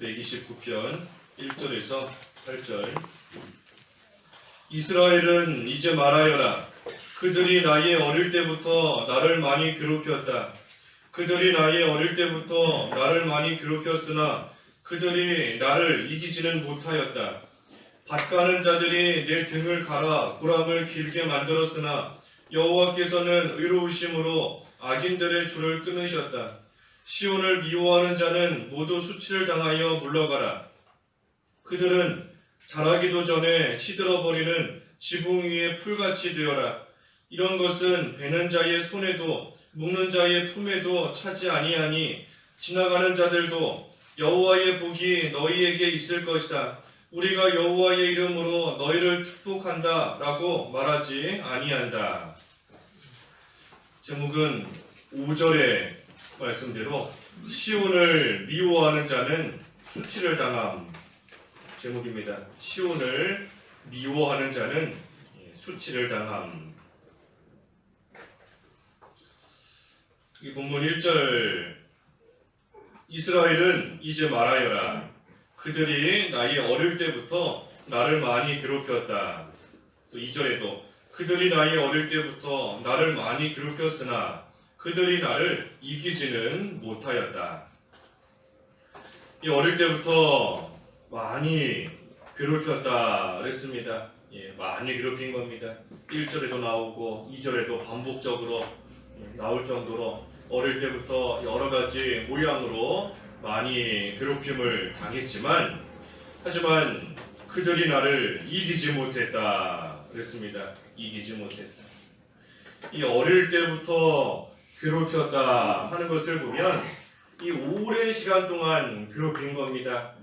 129편 1절에서 8절. 이스라엘은 이제 말하여라. 그들이 나의 어릴 때부터 나를 많이 괴롭혔다. 그들이 나의 어릴 때부터 나를 많이 괴롭혔으나 그들이 나를 이기지는 못하였다. 밭가는 자들이 내 등을 갈아 고랑을 길게 만들었으나 여호와께서는 의로우심으로 악인들의 줄을 끊으셨다. 시온을 미워하는 자는 모두 수치를 당하여 물러가라. 그들은 자라기도 전에 시들어버리는 지붕 위의 풀같이 되어라. 이런 것은 베는 자의 손에도 묶는 자의 품에도 차지 아니하니 지나가는 자들도 여호와의 복이 너희에게 있을 것이다. 우리가 여호와의 이름으로 너희를 축복한다 라고 말하지 아니한다. 제목은 5절의 말씀대로 시온을 미워하는 자는 수치를 당함. 제목입니다. 시온을 미워하는 자는 수치를 당함. 이 본문 1절, 이스라엘은 이제 말하여라. 그들이 나의 어릴 때부터 나를 많이 괴롭혔다. 또 2절에도 그들이 나의 어릴 때부터 나를 많이 괴롭혔으나 그들이 나를 이기지는 못하였다. 이 어릴 때부터 많이 괴롭혔다 그랬습니다. 많이 괴롭힌 겁니다. 1절에도 나오고 2절에도 반복적으로 나올 정도로 어릴 때부터 여러 가지 모양으로 많이 괴롭힘을 당했지만 하지만 그들이 나를 이기지 못했다 그랬습니다. 이기지 못했다. 이 어릴 때부터 괴롭혔다 하는 것을 보면 이 오랜 시간 동안 괴롭힌 겁니다.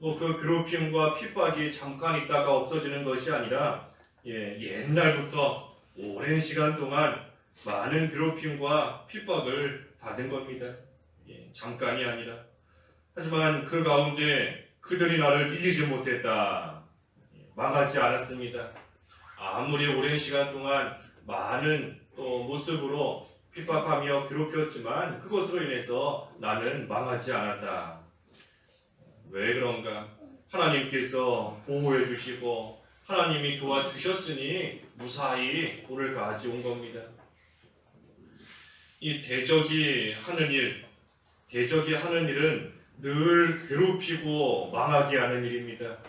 그 괴롭힘과 핍박이 잠깐 있다가 없어지는 것이 아니라 옛날부터 오랜 시간 동안 많은 괴롭힘과 핍박을 받은 겁니다. 잠깐이 아니라. 하지만 그 가운데 그들이 나를 이기지 못했다. 망하지 않았습니다. 아무리 오랜 시간 동안 많은 또 모습으로 핍박하며 괴롭혔지만 그것으로 인해서 나는 망하지 않았다. 왜 그런가? 하나님께서 보호해 주시고 하나님이 도와주셨으니 무사히 볼을 가져온 겁니다. 이 대적이 하는 일은 늘 괴롭히고 망하게 하는 일입니다.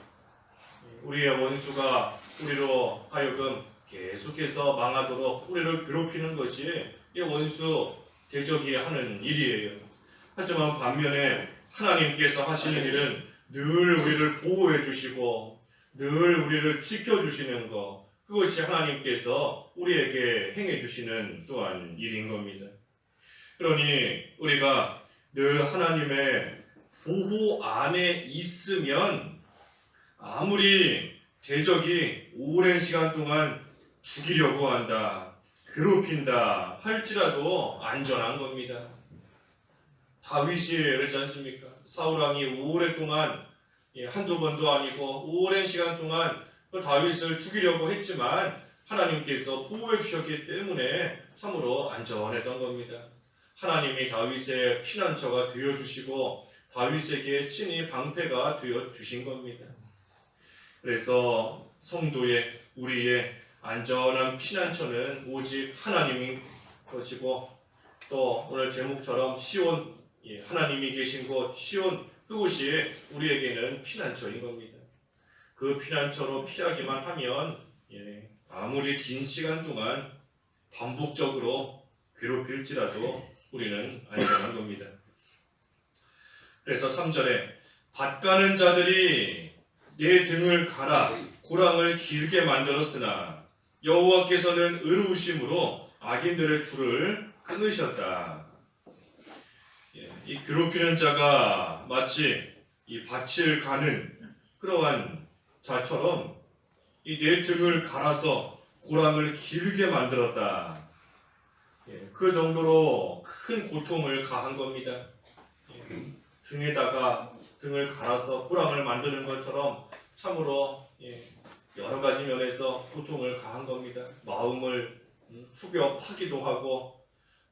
우리의 원수가 우리로 하여금 계속해서 망하도록 우리를 괴롭히는 것이 이 원수 대적이 하는 일이에요. 하지만 반면에 하나님께서 하시는 일은 늘 우리를 보호해 주시고 늘 우리를 지켜주시는 것, 그것이 하나님께서 우리에게 행해 주시는 또한 일인 겁니다. 그러니 우리가 늘 하나님의 보호 안에 있으면 아무리 대적이 오랜 시간 동안 죽이려고 한다, 괴롭힌다 할지라도 안전한 겁니다. 다윗이 그랬지 않습니까? 사울왕이 오랫동안 한두 번도 아니고 오랜 시간 동안 다윗을 죽이려고 했지만 하나님께서 보호해 주셨기 때문에 참으로 안전했던 겁니다. 하나님이 다윗의 피난처가 되어주시고 다윗에게 친히 방패가 되어주신 겁니다. 그래서 성도의 우리의 안전한 피난처는 오직 하나님인 것이고 또 오늘 제목처럼 시온, 하나님이 계신 곳 시온, 그곳이 우리에게는 피난처인 겁니다. 그 피난처로 피하기만 하면 아무리 긴 시간 동안 반복적으로 괴롭힐지라도 우리는 안전한 겁니다. 그래서 3절에 밭가는 자들이 내 등을 갈아 고랑을 길게 만들었으나 여호와께서는 의로우심으로 악인들의 줄을 끊으셨다. 이 괴롭히는 자가 마치 이 밭을 가는 그러한 자처럼 이 내 등을 갈아서 고랑을 길게 만들었다. 그 정도로 큰 고통을 가한 겁니다. 등에다가 등을 갈아서 고랑을 만드는 것처럼 참으로 여러 가지 면에서 고통을 가한 겁니다. 마음을 후벼 파기도 하고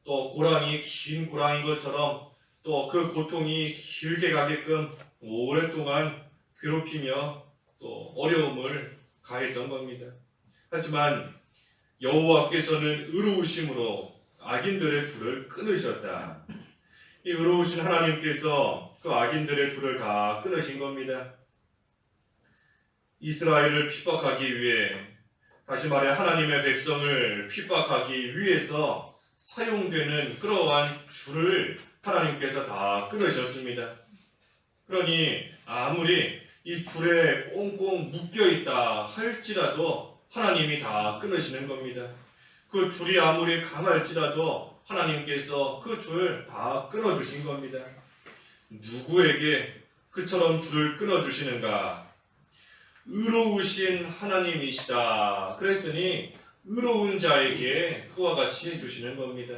또 고랑이 긴 고랑인 것처럼 또 그 고통이 길게 가게끔 오랫동안 괴롭히며 또 어려움을 가했던 겁니다. 하지만 여호와께서는 의로우심으로 악인들의 줄을 끊으셨다. 이 의로우신 하나님께서 그 악인들의 줄을 다 끊으신 겁니다. 이스라엘을 핍박하기 위해, 다시 말해 하나님의 백성을 핍박하기 위해서 사용되는 그러한 줄을 하나님께서 다 끊으셨습니다. 그러니 아무리 이 줄에 꽁꽁 묶여 있다 할지라도 하나님이 다 끊으시는 겁니다. 그 줄이 아무리 강할지라도 하나님께서 그 줄 다 끊어주신 겁니다. 누구에게 그처럼 줄을 끊어주시는가? 의로우신 하나님이시다. 그랬으니 의로운 자에게 그와 같이 해주시는 겁니다.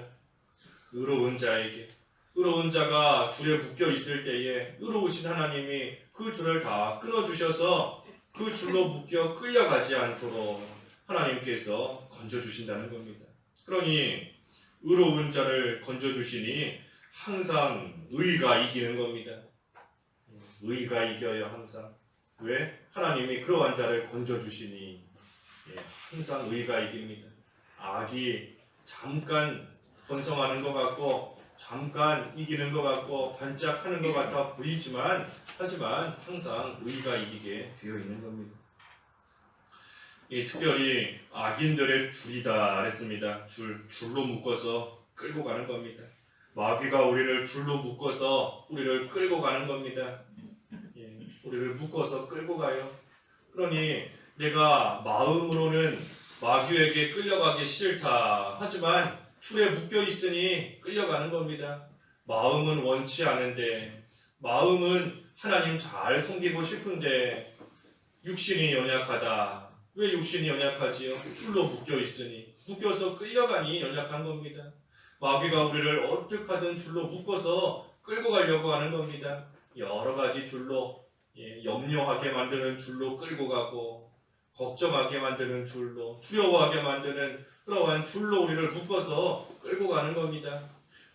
의로운 자에게. 의로운 자가 줄에 묶여 있을 때에 의로우신 하나님이 그 줄을 다 끊어주셔서 그 줄로 묶여 끌려가지 않도록 하나님께서 건져주신다는 겁니다. 그러니 의로운 자를 건져주시니 항상 의가 이기는 겁니다. 의가 이겨요, 항상. 왜? 하나님이 그러한 자를 건져주시니 항상 의가 이깁니다. 악이 잠깐 번성하는 것 같고 잠깐 이기는 것 같고 반짝하는 것 같아 보이지만 하지만 항상 의가 이기게 되어 있는 겁니다. 특별히 악인들의 줄이다 그랬습니다. 줄로 묶어서 끌고 가는 겁니다. 마귀가 우리를 줄로 묶어서 우리를 끌고 가는 겁니다. 우리를 묶어서 끌고 가요. 그러니 내가 마음으로는 마귀에게 끌려가기 싫다. 하지만 줄에 묶여 있으니 끌려가는 겁니다. 마음은 원치 않은데, 마음은 하나님 잘 섬기고 싶은데 육신이 연약하다. 왜 육신이 연약하지요? 줄로 묶여 있으니. 묶여서 끌려가니 연약한 겁니다. 마귀가 우리를 어떻게 하든 줄로 묶어서 끌고 가려고 하는 겁니다. 여러 가지 줄로, 염려하게 만드는 줄로 끌고 가고, 걱정하게 만드는 줄로, 두려워하게 만드는 그러한 줄로 우리를 묶어서 끌고 가는 겁니다.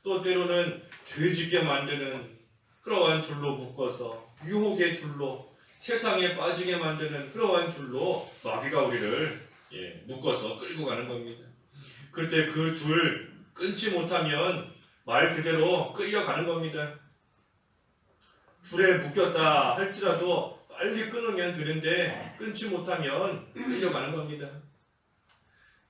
또 때로는 죄짓게 만드는 그러한 줄로 묶어서, 유혹의 줄로, 세상에 빠지게 만드는 그러한 줄로 마귀가 우리를 묶어서 끌고 가는 겁니다. 그때 그 줄 끊지 못하면 말 그대로 끌려가는 겁니다. 줄에 묶였다 할지라도 빨리 끊으면 되는데 끊지 못하면 끌려가는 겁니다.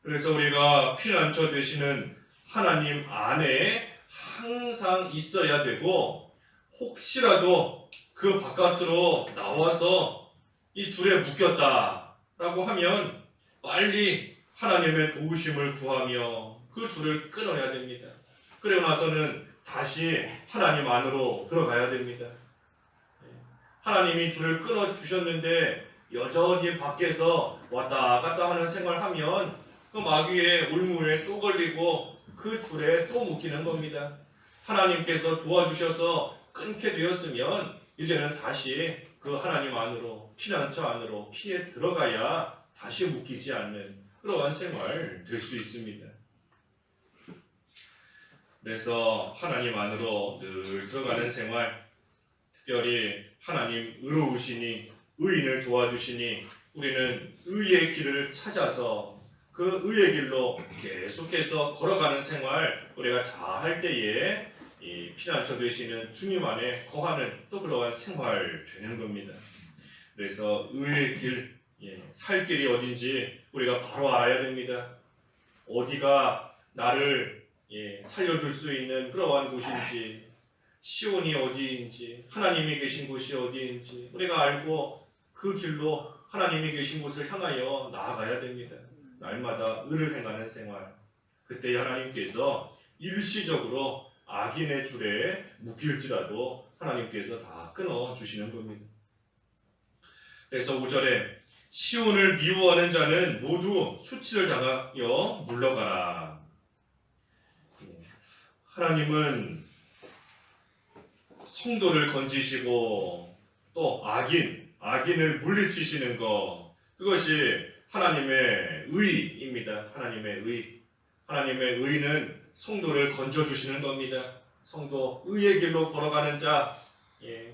그래서 우리가 피난처 되시는 하나님 안에 항상 있어야 되고, 혹시라도 그 바깥으로 나와서 이 줄에 묶였다라고 하면 빨리 하나님의 도우심을 구하며 그 줄을 끊어야 됩니다. 그리고 나서는 다시 하나님 안으로 들어가야 됩니다. 하나님이 줄을 끊어주셨는데 여전히 밖에서 왔다 갔다 하는 생활하면 그 마귀의 올무에 또 걸리고 그 줄에 또 묶이는 겁니다. 하나님께서 도와주셔서 끊게 되었으면 이제는 다시 그 하나님 안으로, 피난처 안으로 피해 들어가야 다시 묶이지 않는 그러한 생활 될 수 있습니다. 그래서 하나님 안으로 늘 들어가는 생활, 특별히 하나님 의로우시니 의인을 도와주시니 우리는 의의 길을 찾아서 그 의의 길로 계속해서 걸어가는 생활 우리가 잘 할 때에 이 피난처 되시는 주님 안에 거하는 또 그러한 생활 되는 겁니다. 그래서 의의 길, 살 길이 어딘지 우리가 바로 알아야 됩니다. 어디가 나를 살려줄 수 있는 그러한 곳인지, 시온이 어디인지, 하나님이 계신 곳이 어디인지 우리가 알고 그 길로 하나님이 계신 곳을 향하여 나아가야 됩니다. 날마다 의를 행하는 생활. 그때 하나님께서 일시적으로 악인의 줄에 묶일지라도 하나님께서 다 끊어주시는 겁니다. 그래서 5절에 시온을 미워하는 자는 모두 수치를 당하여 물러가라. 하나님은 성도를 건지시고 또 악인을 물리치시는 것, 그것이 하나님의 의입니다. 하나님의 의. 하나님의 의는 성도를 건져주시는 겁니다. 성도, 의의 길로 걸어가는 자,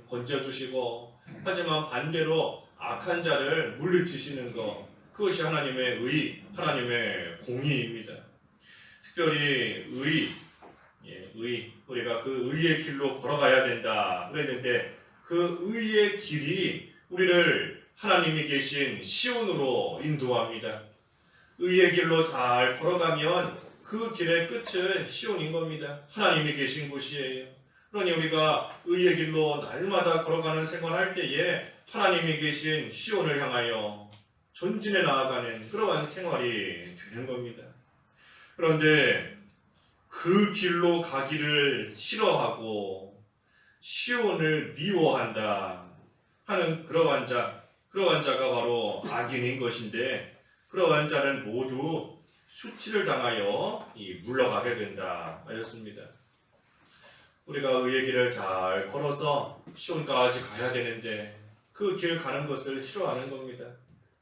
건져주시고, 하지만 반대로 악한 자를 물리치시는 것, 그것이 하나님의 의, 하나님의 공의입니다. 특별히 의, 우리가 그 의의 길로 걸어가야 된다 그랬는데, 그 의의 길이 우리를 하나님이 계신 시온으로 인도합니다. 의의 길로 잘 걸어가면 그 길의 끝은 시온인 겁니다. 하나님이 계신 곳이에요. 그러니 우리가 의의 길로 날마다 걸어가는 생활할 때에 하나님이 계신 시온을 향하여 전진해 나아가는 그러한 생활이 되는 겁니다. 그런데 그 길로 가기를 싫어하고 시온을 미워한다 하는 그러한 자가 바로 악인인 것인데, 그러한 자는 모두 수치를 당하여 물러가게 된다 하였습니다. 우리가 의의 길을 잘 걸어서 시온까지 가야 되는데 그 길 가는 것을 싫어하는 겁니다.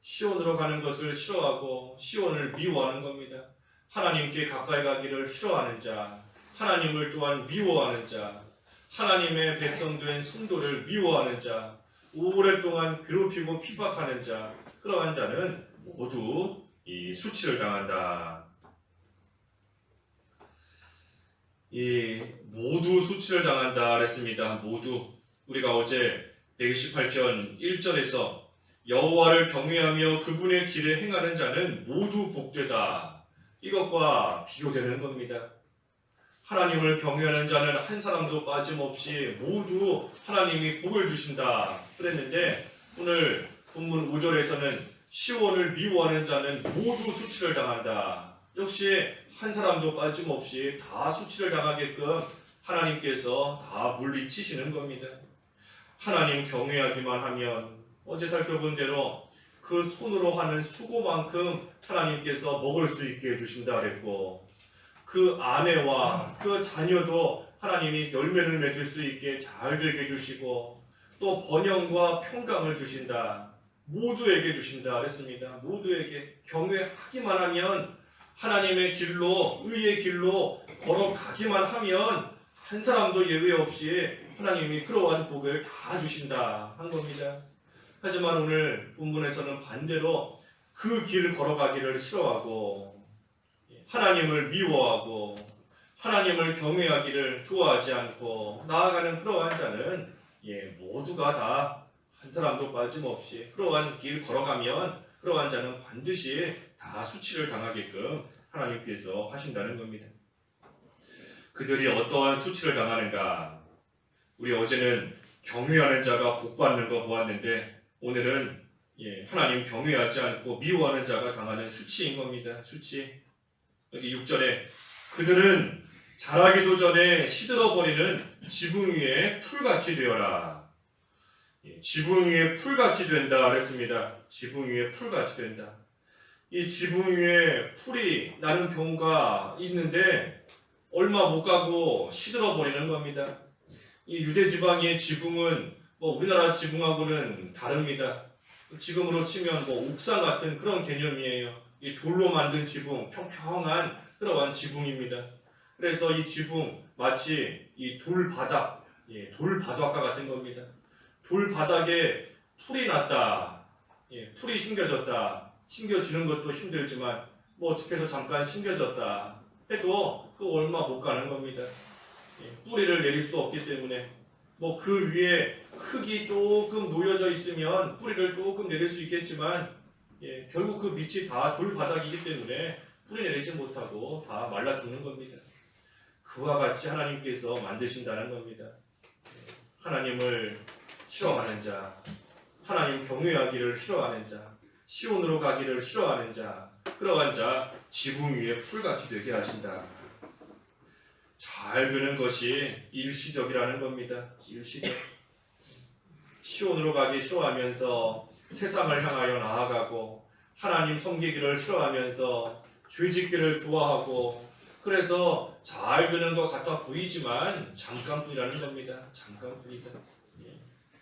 시온으로 가는 것을 싫어하고 시온을 미워하는 겁니다. 하나님께 가까이 가기를 싫어하는 자, 하나님을 또한 미워하는 자, 하나님의 백성된 성도를 미워하는 자, 오랫동안 괴롭히고 핍박하는 자, 그러한 자는 모두 이 수치를 당한다. 모두 수치를 당한다 그랬습니다. 모두. 우리가 어제 128편 1절에서 여호와를 경외하며 그분의 길에 행하는 자는 모두 복되다, 이것과 비교되는 겁니다. 하나님을 경외하는 자는 한 사람도 빠짐없이 모두 하나님이 복을 주신다 그랬는데, 오늘 본문 5절에서는 시온을 미워하는 자는 모두 수치를 당한다. 역시 한 사람도 빠짐없이 다 수치를 당하게끔 하나님께서 다 물리치시는 겁니다. 하나님 경외하기만 하면 어제 살펴본 대로 그 손으로 하는 수고만큼 하나님께서 먹을 수 있게 해주신다 그랬고, 그 아내와 그 자녀도 하나님이 열매를 맺을 수 있게 잘 되게 해주시고, 또 번영과 평강을 주신다, 모두에게 주신다 그랬습니다. 모두에게 경외하기만 하면, 하나님의 길로, 의의 길로 걸어가기만 하면 한 사람도 예외 없이 하나님이 그러한 복을 다 주신다 한 겁니다. 하지만 오늘 본문에서는 반대로 그 길을 걸어가기를 싫어하고 하나님을 미워하고 하나님을 경외하기를 좋아하지 않고 나아가는 그러한 자는 모두가 다 한 사람도 빠짐없이 그러한 길 걸어가면 그러한 자는 반드시 다 수치를 당하게끔 하나님께서 하신다는 겁니다. 그들이 어떠한 수치를 당하는가? 우리 어제는 경외하는 자가 복받는 거 보았는데, 오늘은 하나님 경외하지 않고 미워하는 자가 당하는 수치인 겁니다. 수치. 여기 6절에 그들은 자라기도 전에 시들어버리는 지붕 위에 풀같이 되어라. 지붕 위에 풀같이 된다 그랬습니다. 지붕 위에 풀같이 된다. 이 지붕 위에 풀이 나는 경우가 있는데 얼마 못 가고 시들어버리는 겁니다. 이 유대 지방의 지붕은 우리나라 지붕하고는 다릅니다. 지금으로 치면 옥상 같은 그런 개념이에요. 이 돌로 만든 지붕, 평평한 그러한 지붕입니다. 그래서 이 지붕 마치 이 돌바닥, 돌바닥과 같은 겁니다. 돌바닥에 풀이 났다, 풀이 심겨졌다. 심겨지는 것도 힘들지만 어떻게 해서 잠깐 심겨졌다 해도 그 얼마 못 가는 겁니다. 뿌리를 내릴 수 없기 때문에 그 위에 흙이 조금 놓여져 있으면 뿌리를 조금 내릴 수 있겠지만 결국 그 밑이 다 돌바닥이기 때문에 뿌리 내리지 못하고 다 말라 죽는 겁니다. 그와 같이 하나님께서 만드신다는 겁니다. 하나님을 싫어하는 자, 하나님 경외하기를 싫어하는 자, 시온으로 가기를 싫어하는 자, 그러한 자 지붕 위에 풀같이 되게 하신다. 잘 되는 것이 일시적이라는 겁니다. 일시적. 시온으로 가기 싫어하면서 세상을 향하여 나아가고 하나님 섬기기를 싫어하면서 죄짓기를 좋아하고, 그래서 잘 되는 것 같아 보이지만 잠깐뿐이라는 겁니다. 잠깐뿐이다.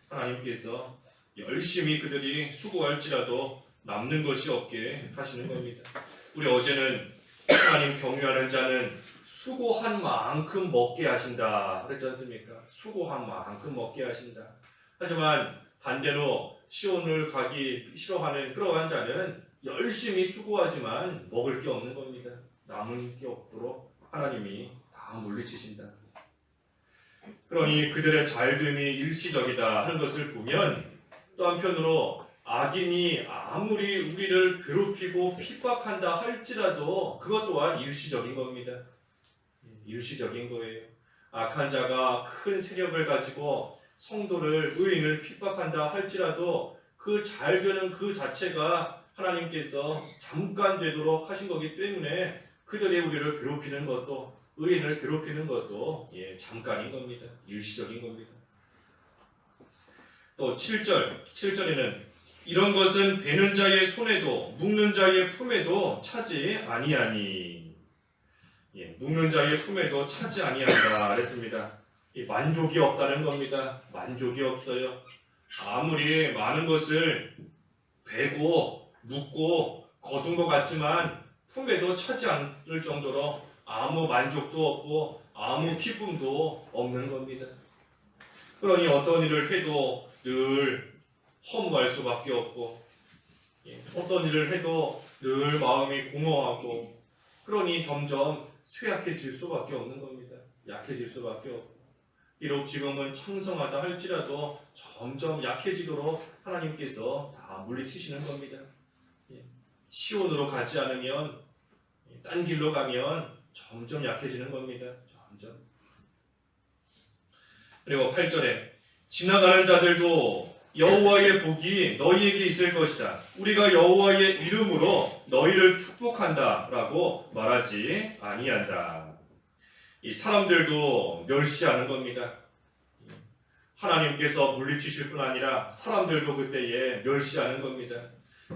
하나님께서 열심히 그들이 수고할지라도 남는 것이 없게 하시는 겁니다. 우리 어제는 하나님 경유하는 자는 수고한 만큼 먹게 하신다 그랬지 않습니까? 수고한 만큼 먹게 하신다. 하지만 반대로 시온을 가기 싫어하는 그러한 자는 열심히 수고하지만 먹을 게 없는 겁니다. 남은 게 없도록 하나님이 다 물리치신다. 그러니 그들의 잘됨이 일시적이다 하는 것을 보면 또 한편으로 악인이 아무리 우리를 괴롭히고 핍박한다 할지라도 그것 또한 일시적인 겁니다. 일시적인 거예요. 악한 자가 큰 세력을 가지고 성도를 의인을 핍박한다 할지라도 그 잘되는 그 자체가 하나님께서 잠깐 되도록 하신 거기 때문에 그들이 우리를 괴롭히는 것도 의인을 괴롭히는 것도 잠깐인 겁니다. 일시적인 겁니다. 또 7절에는 이런 것은 베는 자의 손에도 묶는 자의 품에도 차지 아니하니 묶는 자의 품에도 차지 아니한다 그랬습니다. 만족이 없다는 겁니다. 만족이 없어요. 아무리 많은 것을 베고 묶고 거둔 것 같지만 품에도 차지 않을 정도로 아무 만족도 없고 아무 기쁨도 없는 겁니다. 그러니 어떤 일을 해도 늘 허무할 수밖에 없고 어떤 일을 해도 늘 마음이 공허하고 그러니 점점 쇠약해질 수밖에 없는 겁니다. 약해질 수밖에 없고 비록 지금은 창성하다 할지라도 점점 약해지도록 하나님께서 다 물리치시는 겁니다. 시온으로 가지 않으면 딴 길로 가면 점점 약해지는 겁니다. 점점. 그리고 8절에 지나가는 자들도 여호와의 복이 너희에게 있을 것이다. 우리가 여호와의 이름으로 너희를 축복한다 라고 말하지 아니한다. 이 사람들도 멸시하는 겁니다. 하나님께서 물리치실 뿐 아니라 사람들도 그때에 멸시하는 겁니다.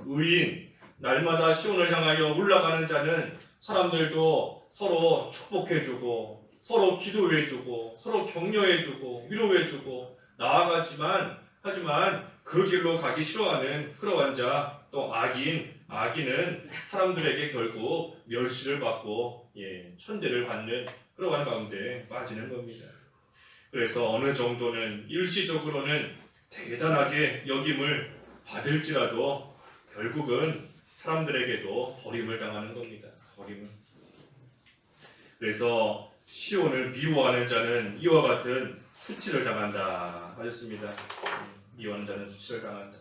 의인, 날마다 시온을 향하여 올라가는 자는 사람들도 서로 축복해주고 서로 기도해주고 서로 격려해주고 위로해주고 하지만 그 길로 가기 싫어하는 그러한 자, 또 악인은 사람들에게 결국 멸시를 받고 천대를 받는 그러한 가운데 빠지는 겁니다. 그래서 어느 정도는 일시적으로는 대단하게 여김을 받을지라도 결국은 사람들에게도 버림을 당하는 겁니다. 버림을. 그래서 시온을 미워하는 자는 이와 같은 수치를 당한다 하셨습니다. 미워하는 자는 수치를 당한다.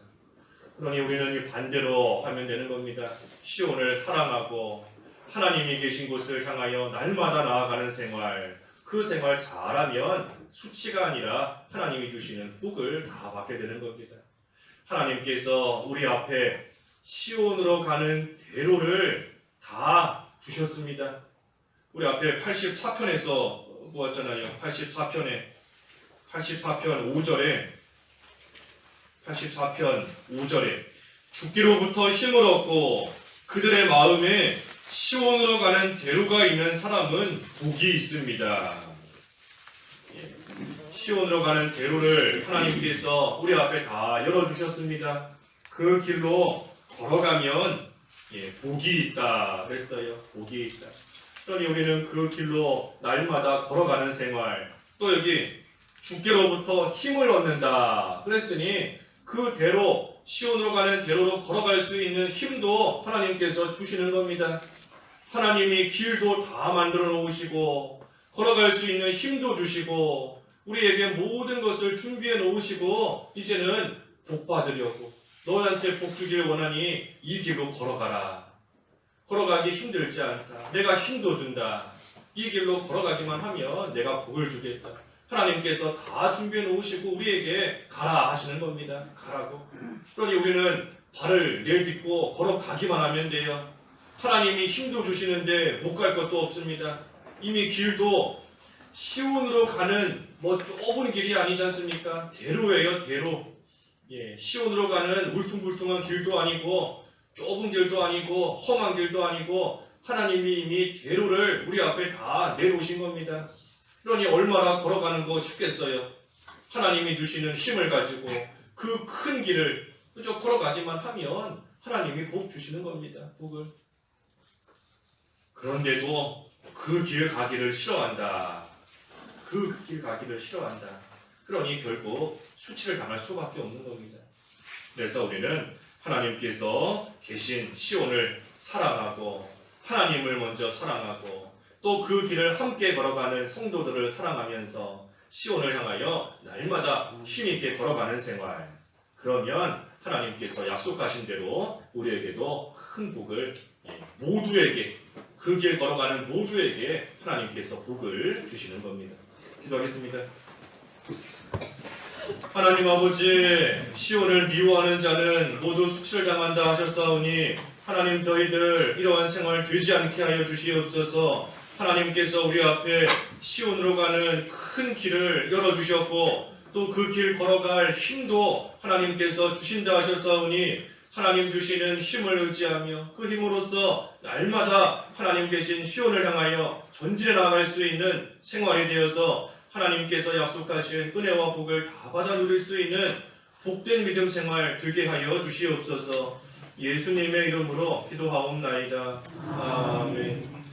그러니 우리는 이 반대로 하면 되는 겁니다. 시온을 사랑하고 하나님이 계신 곳을 향하여 날마다 나아가는 생활, 그 생활 잘하면 수치가 아니라 하나님이 주시는 복을 다 받게 되는 겁니다. 하나님께서 우리 앞에 시온으로 가는 대로를 다 주셨습니다. 우리 앞에 84편에서 보았잖아요. 84편 5절에 주께로부터 힘을 얻고 그들의 마음에 시온으로 가는 대로가 있는 사람은 복이 있습니다. 시온으로 가는 대로를 하나님께서 우리 앞에 다 열어주셨습니다. 그 길로 걸어가면 복이 있다 그랬어요. 복이 있다. 그러니 우리는 그 길로 날마다 걸어가는 생활, 또 여기 주께로부터 힘을 얻는다 그랬으니 그 대로 시온으로 가는 대로로 걸어갈 수 있는 힘도 하나님께서 주시는 겁니다. 하나님이 길도 다 만들어 놓으시고 걸어갈 수 있는 힘도 주시고 우리에게 모든 것을 준비해 놓으시고 이제는 복 받으려고 너희한테 복 주길 원하니 이 길로 걸어가라. 걸어가기 힘들지 않다. 내가 힘도 준다. 이 길로 걸어가기만 하면 내가 복을 주겠다. 하나님께서 다 준비해 놓으시고 우리에게 가라 하시는 겁니다. 가라고. 그러니 우리는 발을 내딛고 걸어가기만 하면 돼요. 하나님이 힘도 주시는데 못 갈 것도 없습니다. 이미 길도 시온으로 가는 좁은 길이 아니지 않습니까? 대로예요, 대로. 시온으로 가는 울퉁불퉁한 길도 아니고 좁은 길도 아니고 험한 길도 아니고 하나님이 이미 대로를 우리 앞에 다 내놓으신 겁니다. 그러니 얼마나 걸어가는 거 쉽겠어요. 하나님이 주시는 힘을 가지고 그 큰 길을 그저 걸어가기만 하면 하나님이 복 주시는 겁니다. 복을. 그런데도 그 길 가기를 싫어한다. 그 길 가기를 싫어한다. 그러니 결국 수치를 당할 수밖에 없는 겁니다. 그래서 우리는 하나님께서 계신 시온을 사랑하고 하나님을 먼저 사랑하고 또 그 길을 함께 걸어가는 성도들을 사랑하면서 시온을 향하여 날마다 힘있게 걸어가는 생활. 그러면 하나님께서 약속하신 대로 우리에게도 큰 복을 모두에게 그 길 걸어가는 모두에게 하나님께서 복을 주시는 겁니다. 기도하겠습니다. 하나님 아버지, 시온을 미워하는 자는 모두 수치를 당한다 하셨사오니 하나님 저희들 이러한 생활 되지 않게 하여 주시옵소서. 하나님께서 우리 앞에 시온으로 가는 큰 길을 열어주셨고 또 그 길 걸어갈 힘도 하나님께서 주신다 하셨사오니 하나님 주시는 힘을 의지하며 그 힘으로써 날마다 하나님 계신 시온을 향하여 전진해 나갈 수 있는 생활이 되어서 하나님께서 약속하신 은혜와 복을 다 받아 누릴 수 있는 복된 믿음 생활 되게 하여 주시옵소서. 예수님의 이름으로 기도하옵나이다. 아멘.